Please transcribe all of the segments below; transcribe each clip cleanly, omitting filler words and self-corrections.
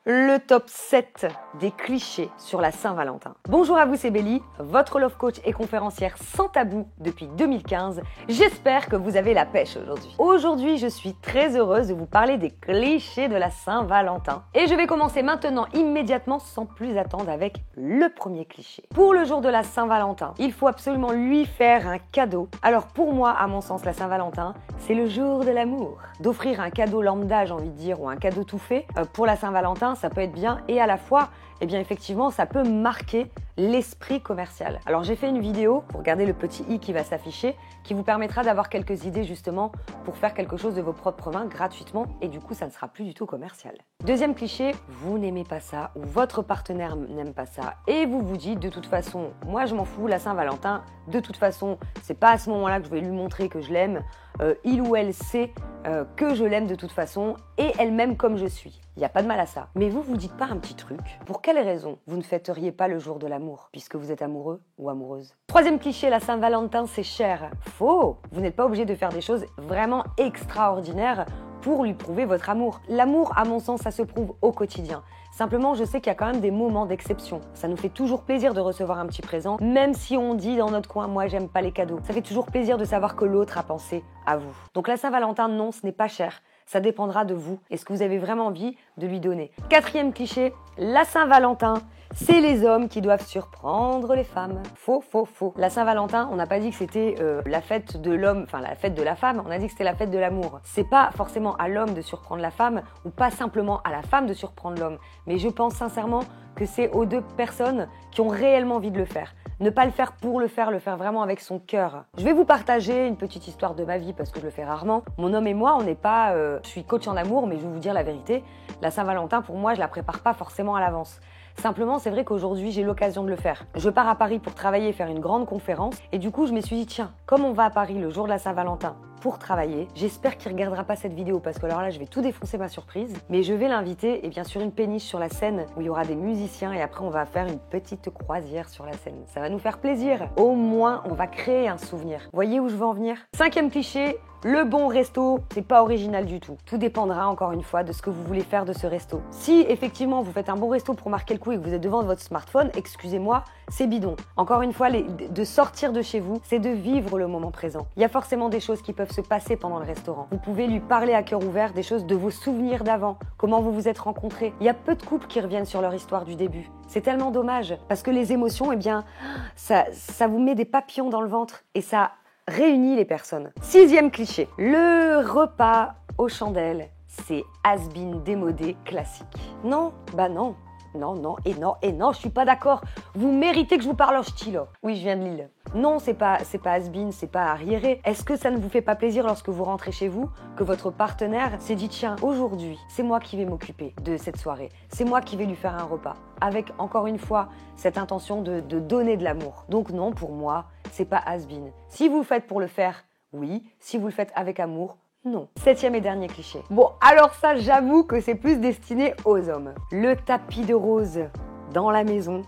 le top 7 des clichés sur la Saint-Valentin. Bonjour à vous, c'est Bélie, votre love coach et conférencière sans tabou depuis 2015. J'espère que vous avez la pêche aujourd'hui. Aujourd'hui, je suis très heureuse de vous parler des clichés de la Saint-Valentin. Et je vais commencer maintenant immédiatement sans plus attendre avec le premier cliché. Pour le jour de la Saint-Valentin, il faut absolument lui faire un cadeau. Alors pour moi, à mon sens, la Saint-Valentin, c'est le jour de l'amour. D'offrir un cadeau lambda, j'ai envie de dire, ou un cadeau tout fait, pour la Saint-Valentin, ça peut être bien et à la fois, eh bien effectivement, ça peut marquer l'esprit commercial. Alors j'ai fait une vidéo, pour regarder le petit i qui va s'afficher, qui vous permettra d'avoir quelques idées justement pour faire quelque chose de vos propres mains gratuitement et du coup ça ne sera plus du tout commercial. Deuxième cliché, vous n'aimez pas ça ou votre partenaire n'aime pas ça et vous vous dites de toute façon, moi je m'en fous, la Saint-Valentin, de toute façon c'est pas à ce moment-là que je vais lui montrer que je l'aime, il ou elle sait que je l'aime de toute façon et elle m'aime comme je suis. Il n'y a pas de mal à ça. Mais vous vous dites pas un petit truc? Pour quelle raison vous ne fêteriez pas le jour de l'amour, puisque vous êtes amoureux ou amoureuse? Troisième cliché, la Saint-Valentin c'est cher. Faux! Vous n'êtes pas obligé de faire des choses vraiment extraordinaires pour lui prouver votre amour. L'amour, à mon sens, ça se prouve au quotidien. Simplement, je sais qu'il y a quand même des moments d'exception. Ça nous fait toujours plaisir de recevoir un petit présent, même si on dit dans notre coin, moi j'aime pas les cadeaux. Ça fait toujours plaisir de savoir que l'autre a pensé à vous. Donc la Saint-Valentin, non, ce n'est pas cher. Ça dépendra de vous et ce que vous avez vraiment envie de lui donner. Quatrième cliché, la Saint-Valentin, c'est les hommes qui doivent surprendre les femmes. Faux, faux, faux. La Saint-Valentin, on n'a pas dit que c'était la fête de l'homme, enfin la fête de la femme, on a dit que c'était la fête de l'amour. C'est pas forcément à l'homme de surprendre la femme ou pas simplement à la femme de surprendre l'homme. Mais je pense sincèrement que c'est aux deux personnes qui ont réellement envie de le faire. Ne pas le faire pour le faire vraiment avec son cœur. Je vais vous partager une petite histoire de ma vie parce que je le fais rarement. Mon homme et moi, on n'est pas... je suis coach en amour, mais je vais vous dire la vérité. La Saint-Valentin, pour moi, je la prépare pas forcément à l'avance. Simplement, c'est vrai qu'aujourd'hui, j'ai l'occasion de le faire. Je pars à Paris pour travailler et faire une grande conférence. Et du coup, je me suis dit, tiens, comme on va à Paris le jour de la Saint-Valentin pour travailler, j'espère qu'il ne regardera pas cette vidéo parce que alors là, je vais tout défoncer ma surprise. Mais je vais l'inviter et bien sûr une péniche sur la scène où il y aura des musiciens et après, on va faire une petite croisière sur la scène. Ça va nous faire plaisir. Au moins, on va créer un souvenir. Voyez où je veux en venir? Cinquième cliché. Le bon resto, c'est pas original du tout. Tout dépendra encore une fois de ce que vous voulez faire de ce resto. Si effectivement vous faites un bon resto pour marquer le coup et que vous êtes devant votre smartphone, excusez-moi, c'est bidon. Encore une fois, de sortir de chez vous, c'est de vivre le moment présent. Il y a forcément des choses qui peuvent se passer pendant le restaurant. Vous pouvez lui parler à cœur ouvert des choses de vos souvenirs d'avant, comment vous vous êtes rencontrés. Il y a peu de couples qui reviennent sur leur histoire du début. C'est tellement dommage parce que les émotions, eh bien, ça vous met des papillons dans le ventre et ça réunit les personnes. Sixième cliché, le repas aux chandelles, c'est has-been démodé classique. Non, bah non, non, je suis pas d'accord. Vous méritez que je vous parle en stylo. Oui, je viens de Lille. Non, c'est pas has-been, c'est pas arriéré. Est-ce que ça ne vous fait pas plaisir lorsque vous rentrez chez vous, que votre partenaire s'est dit tiens, aujourd'hui, c'est moi qui vais m'occuper de cette soirée. C'est moi qui vais lui faire un repas. Avec, encore une fois, cette intention de donner de l'amour. Donc non, pour moi, c'est pas has-been. Si vous le faites pour le faire, oui. Si vous le faites avec amour, non. Septième et dernier cliché. Bon, alors ça, j'avoue que c'est plus destiné aux hommes. Le tapis de rose dans la maison,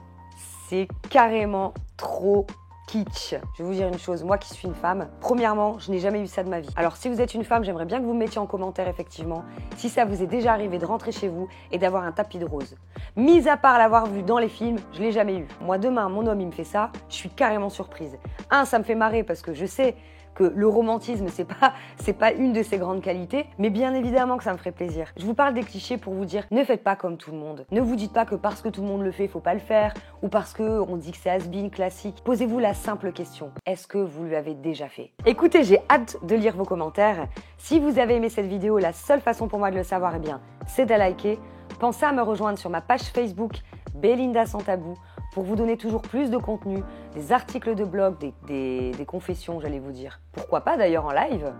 c'est carrément trop kitsch. Je vais vous dire une chose, moi qui suis une femme, premièrement, je n'ai jamais eu ça de ma vie. Alors si vous êtes une femme, j'aimerais bien que vous me mettiez en commentaire effectivement si ça vous est déjà arrivé de rentrer chez vous et d'avoir un tapis de rose. Mis à part l'avoir vu dans les films, je l'ai jamais eu. Moi demain, mon homme il me fait ça, je suis carrément surprise. Ça me fait marrer parce que je sais que le romantisme, c'est pas une de ses grandes qualités, mais bien évidemment que ça me ferait plaisir. Je vous parle des clichés pour vous dire, ne faites pas comme tout le monde. Ne vous dites pas que parce que tout le monde le fait, faut pas le faire, ou parce que on dit que c'est has-been classique. Posez-vous la simple question, est-ce que vous l'avez déjà fait? Écoutez, j'ai hâte de lire vos commentaires. Si vous avez aimé cette vidéo, la seule façon pour moi de le savoir, eh bien, c'est de liker. Pensez à me rejoindre sur ma page Facebook, Belinda Sans Tabou, pour vous donner toujours plus de contenu, des articles de blog, des confessions, j'allais vous dire. Pourquoi pas d'ailleurs en live,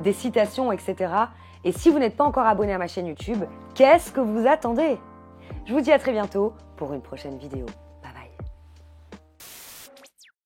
des citations, etc. Et si vous n'êtes pas encore abonné à ma chaîne YouTube, qu'est-ce que vous attendez? Je vous dis à très bientôt pour une prochaine vidéo.